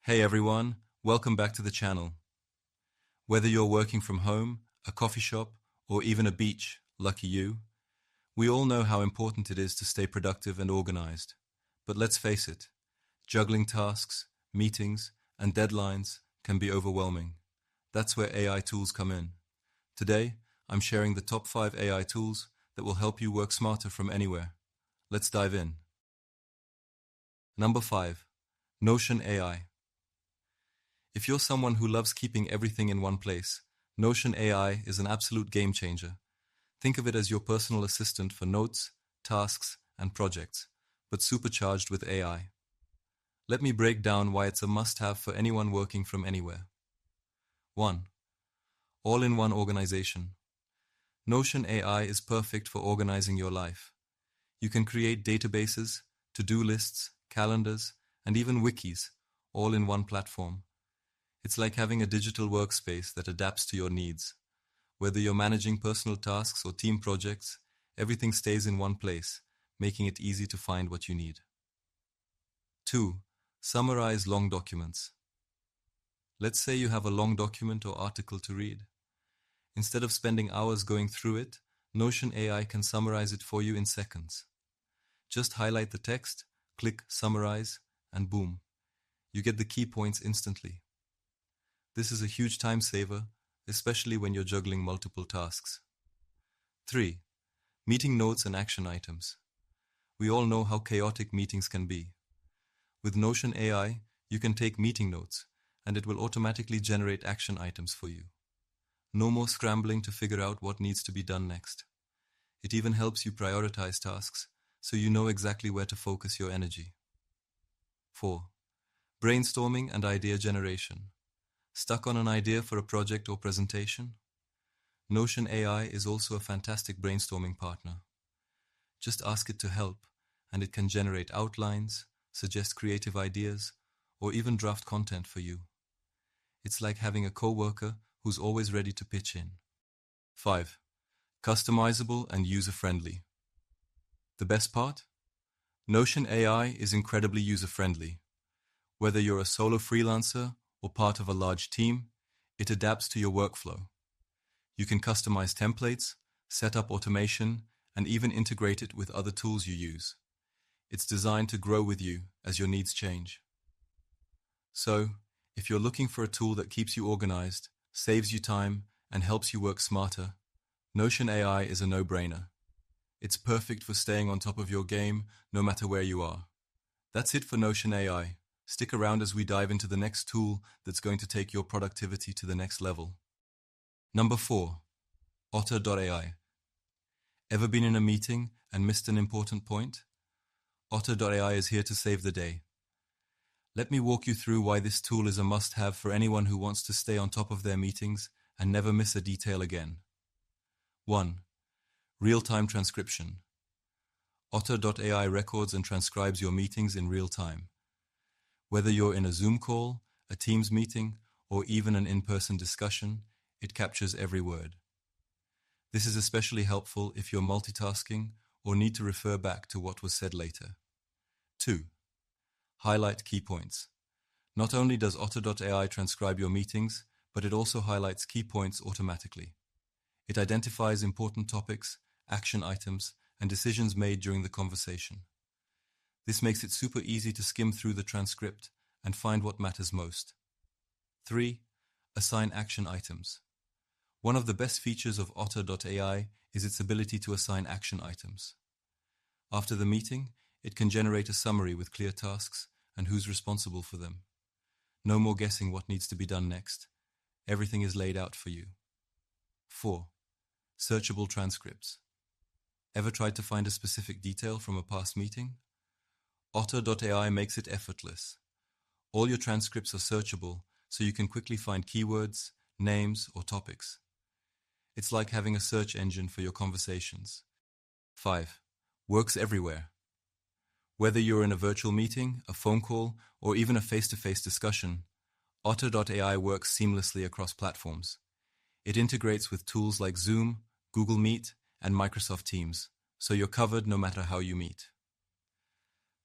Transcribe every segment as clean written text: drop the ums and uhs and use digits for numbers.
Hey everyone, welcome back to the channel. Whether you're working from home, a coffee shop, or even a beach, lucky you, we all know how important it is to stay productive and organized. But let's face it, juggling tasks, meetings, and deadlines can be overwhelming. That's where AI tools come in. Today, I'm sharing the top 5 AI tools that will help you work smarter from anywhere. Let's dive in. Number 5. Notion AI. If you're someone who loves keeping everything in one place, Notion AI is an absolute game changer. Think of it as your personal assistant for notes, tasks, and projects, but supercharged with AI. Let me break down why it's a must-have for anyone working from anywhere. 1. All-in-one organization. Notion AI is perfect for organizing your life. You can create databases, to-do lists, calendars, and even wikis, all in one platform. It's like having a digital workspace that adapts to your needs. Whether you're managing personal tasks or team projects, everything stays in one place, making it easy to find what you need. 2. Summarize long documents. Let's say you have a long document or article to read. Instead of spending hours going through it, Notion AI can summarize it for you in seconds. Just highlight the text, click Summarize, and boom, you get the key points instantly. This is a huge time saver, especially when you're juggling multiple tasks. 3. Meeting notes and action items. We all know how chaotic meetings can be. With Notion AI, you can take meeting notes, and it will automatically generate action items for you. No more scrambling to figure out what needs to be done next. It even helps you prioritize tasks, so you know exactly where to focus your energy. 4. Brainstorming and idea generation. Stuck on an idea for a project or presentation? Notion AI is also a fantastic brainstorming partner. Just ask it to help, and it can generate outlines, suggest creative ideas, or even draft content for you. It's like having a coworker who's always ready to pitch in. 5. Customizable and user-friendly. The best part? Notion AI is incredibly user-friendly. Whether you're a solo freelancer or part of a large team, it adapts to your workflow. You can customize templates, set up automation, and even integrate it with other tools you use. It's designed to grow with you as your needs change. So, if you're looking for a tool that keeps you organized, saves you time, and helps you work smarter, Notion AI is a no-brainer. It's perfect for staying on top of your game, no matter where you are. That's it for Notion AI. Stick around as we dive into the next tool that's going to take your productivity to the next level. Number 4. Otter.ai. Ever been in a meeting and missed an important point? Otter.ai is here to save the day. Let me walk you through why this tool is a must-have for anyone who wants to stay on top of their meetings and never miss a detail again. 1. Real-time transcription. Otter.ai records and transcribes your meetings in real time. Whether you're in a Zoom call, a Teams meeting, or even an in-person discussion, it captures every word. This is especially helpful if you're multitasking or need to refer back to what was said later. 2. Highlight key points. Not only does Otter.ai transcribe your meetings, but it also highlights key points automatically. It identifies important topics, action items, and decisions made during the conversation. This makes it super easy to skim through the transcript and find what matters most. 3. Assign action items. One of the best features of Otter.ai is its ability to assign action items. After the meeting, it can generate a summary with clear tasks and who's responsible for them. No more guessing what needs to be done next. Everything is laid out for you. 4. Searchable transcripts. Ever tried to find a specific detail from a past meeting? Otter.ai makes it effortless. All your transcripts are searchable, so you can quickly find keywords, names, or topics. It's like having a search engine for your conversations. 5. Works everywhere. Whether you're in a virtual meeting, a phone call, or even a face-to-face discussion, Otter.ai works seamlessly across platforms. It integrates with tools like Zoom, Google Meet, and Microsoft Teams, so you're covered no matter how you meet.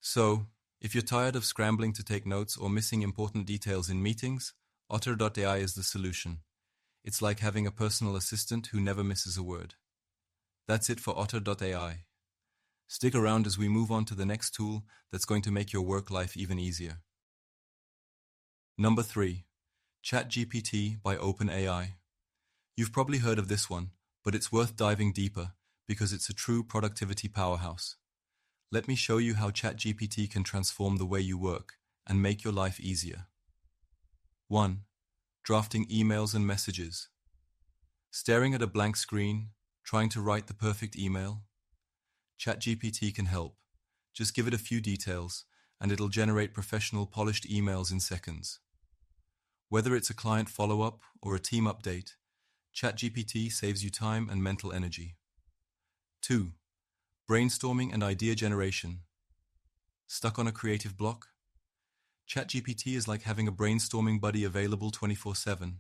So, If you're tired of scrambling to take notes or missing important details in meetings, Otter.ai is the solution. It's like having a personal assistant who never misses a word. That's it for Otter.ai. Stick around as we move on to the next tool that's going to make your work life even easier. Number 3. ChatGPT by OpenAI. You've probably heard of this one, but it's worth diving deeper because it's a true productivity powerhouse. Let me show you how ChatGPT can transform the way you work and make your life easier. 1. Drafting emails and messages. Staring at a blank screen, trying to write the perfect email? ChatGPT can help. Just give it a few details, and it'll generate professional, polished emails in seconds. Whether it's a client follow-up or a team update, ChatGPT saves you time and mental energy. 2. Brainstorming and idea generation. Stuck on a creative block? ChatGPT is like having a brainstorming buddy available 24/7.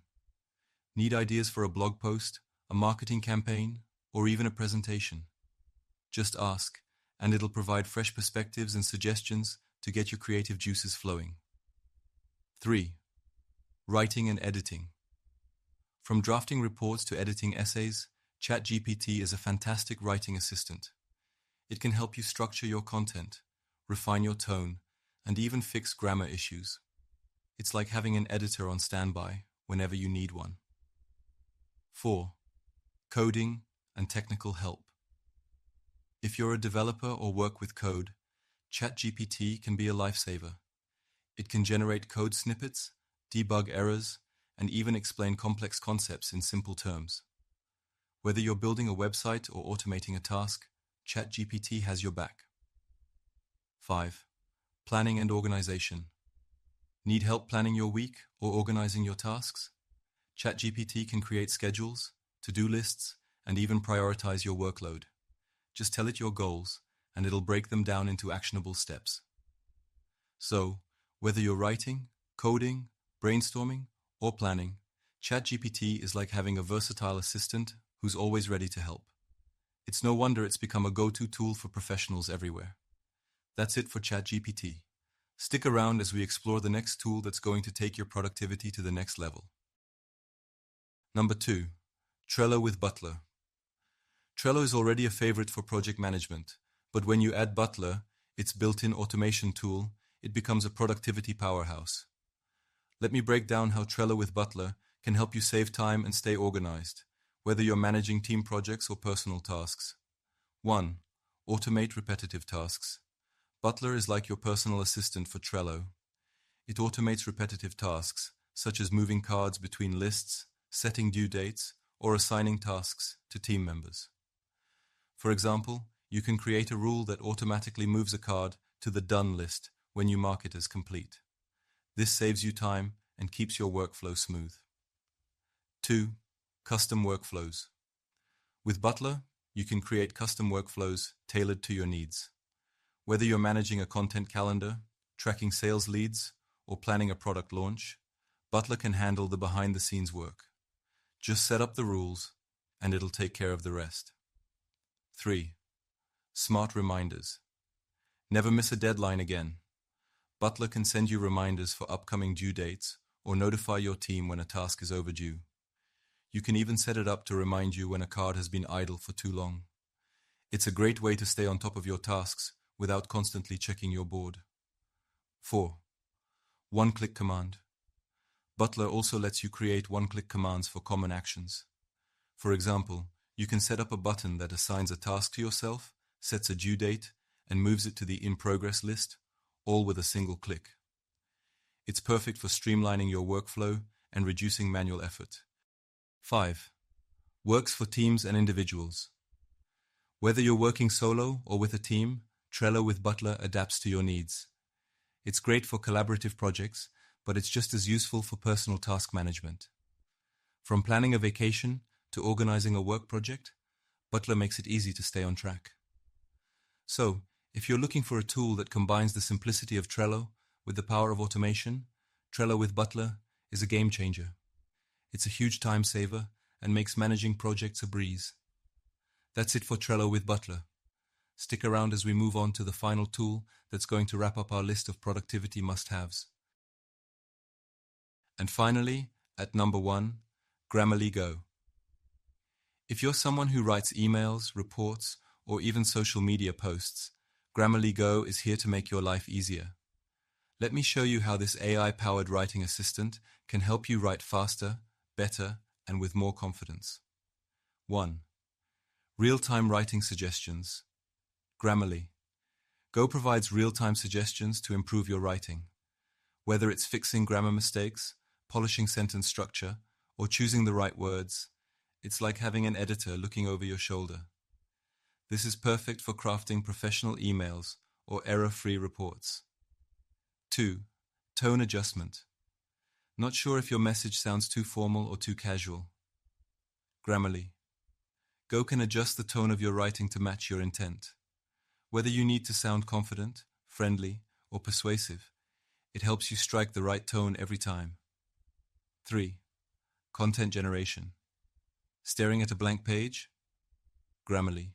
Need ideas for a blog post, a marketing campaign, or even a presentation? Just ask, and it'll provide fresh perspectives and suggestions to get your creative juices flowing. 3. Writing and editing. From drafting reports to editing essays, ChatGPT is a fantastic writing assistant. It can help you structure your content, refine your tone, and even fix grammar issues. It's like having an editor on standby whenever you need one. 4. Coding and technical help. If you're a developer or work with code, ChatGPT can be a lifesaver. It can generate code snippets, debug errors, and even explain complex concepts in simple terms. Whether you're building a website or automating a task, ChatGPT has your back. 5. Planning and organization. Need help planning your week or organizing your tasks? ChatGPT can create schedules, to-do lists, and even prioritize your workload. Just tell it your goals, and it'll break them down into actionable steps. So, whether you're writing, coding, brainstorming, or planning, ChatGPT is like having a versatile assistant who's always ready to help. It's no wonder it's become a go-to tool for professionals everywhere. That's it for ChatGPT. Stick around as we explore the next tool that's going to take your productivity to the next level. Number 2. Trello with Butler. Trello is already a favorite for project management, but when you add Butler, its built-in automation tool, it becomes a productivity powerhouse. Let me break down how Trello with Butler can help you save time and stay organized, whether you're managing team projects or personal tasks. 1. Automate repetitive tasks. Butler is like your personal assistant for Trello. It automates repetitive tasks, such as moving cards between lists, setting due dates, or assigning tasks to team members. For example, you can create a rule that automatically moves a card to the done list when you mark it as complete. This saves you time and keeps your workflow smooth. 2. Custom workflows. With Butler, you can create custom workflows tailored to your needs. Whether you're managing a content calendar, tracking sales leads, or planning a product launch, Butler can handle the behind-the-scenes work. Just set up the rules, and it'll take care of the rest. 3. Smart reminders. Never miss a deadline again. Butler can send you reminders for upcoming due dates or notify your team when a task is overdue. You can even set it up to remind you when a card has been idle for too long. It's a great way to stay on top of your tasks without constantly checking your board. 4. One-click command. Butler also lets you create one-click commands for common actions. For example, you can set up a button that assigns a task to yourself, sets a due date, and moves it to the in-progress list, all with a single click. It's perfect for streamlining your workflow and reducing manual effort. 5. Works for teams and individuals. Whether you're working solo or with a team, Trello with Butler adapts to your needs. It's great for collaborative projects, but it's just as useful for personal task management. From planning a vacation to organizing a work project, Butler makes it easy to stay on track. So, if you're looking for a tool that combines the simplicity of Trello with the power of automation, Trello with Butler is a game changer. It's a huge time saver and makes managing projects a breeze. That's it for Trello with Butler. Stick around as we move on to the final tool that's going to wrap up our list of productivity must-haves. And finally, at number 1, Grammarly Go. If you're someone who writes emails, reports, or even social media posts, Grammarly Go is here to make your life easier. Let me show you how this AI-powered writing assistant can help you write faster, better, and with more confidence. 1. Real-time writing suggestions. Grammarly. Go provides real-time suggestions to improve your writing. Whether it's fixing grammar mistakes, polishing sentence structure, or choosing the right words, it's like having an editor looking over your shoulder. This is perfect for crafting professional emails or error-free reports. 2. Tone adjustment. Not sure if your message sounds too formal or too casual? Grammarly. Go can adjust the tone of your writing to match your intent. Whether you need to sound confident, friendly, or persuasive, it helps you strike the right tone every time. 3. Content generation. Staring at a blank page? Grammarly.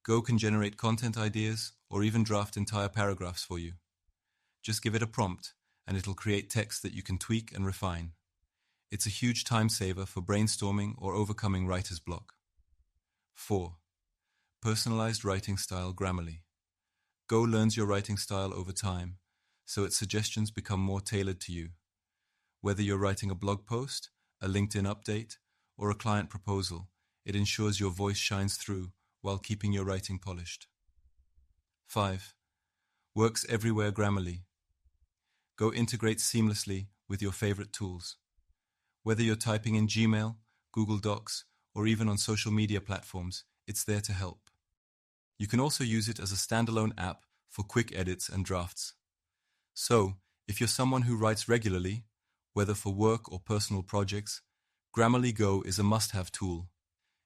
Go can generate content ideas or even draft entire paragraphs for you. Just give it a prompt and it'll create text that you can tweak and refine. It's a huge time saver for brainstorming or overcoming writer's block. 4. Personalized writing style. Grammarly. Go learns your writing style over time, so its suggestions become more tailored to you. Whether you're writing a blog post, a LinkedIn update, or a client proposal, it ensures your voice shines through while keeping your writing polished. 5. Works everywhere. Grammarly. Go integrates seamlessly with your favorite tools. Whether you're typing in Gmail, Google Docs, or even on social media platforms, it's there to help. You can also use it as a standalone app for quick edits and drafts. So, if you're someone who writes regularly, whether for work or personal projects, Grammarly Go is a must-have tool.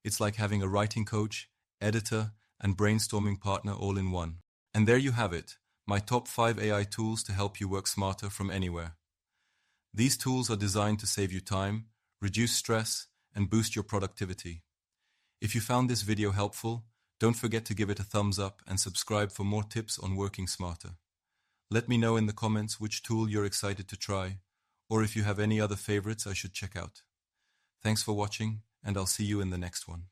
It's like having a writing coach, editor, and brainstorming partner all in one. And there you have it, my top 5 AI tools to help you work smarter from anywhere. These tools are designed to save you time, reduce stress, and boost your productivity. If you found this video helpful, don't forget to give it a thumbs up and subscribe for more tips on working smarter. Let me know in the comments which tool you're excited to try, or if you have any other favorites I should check out. Thanks for watching, and I'll see you in the next one.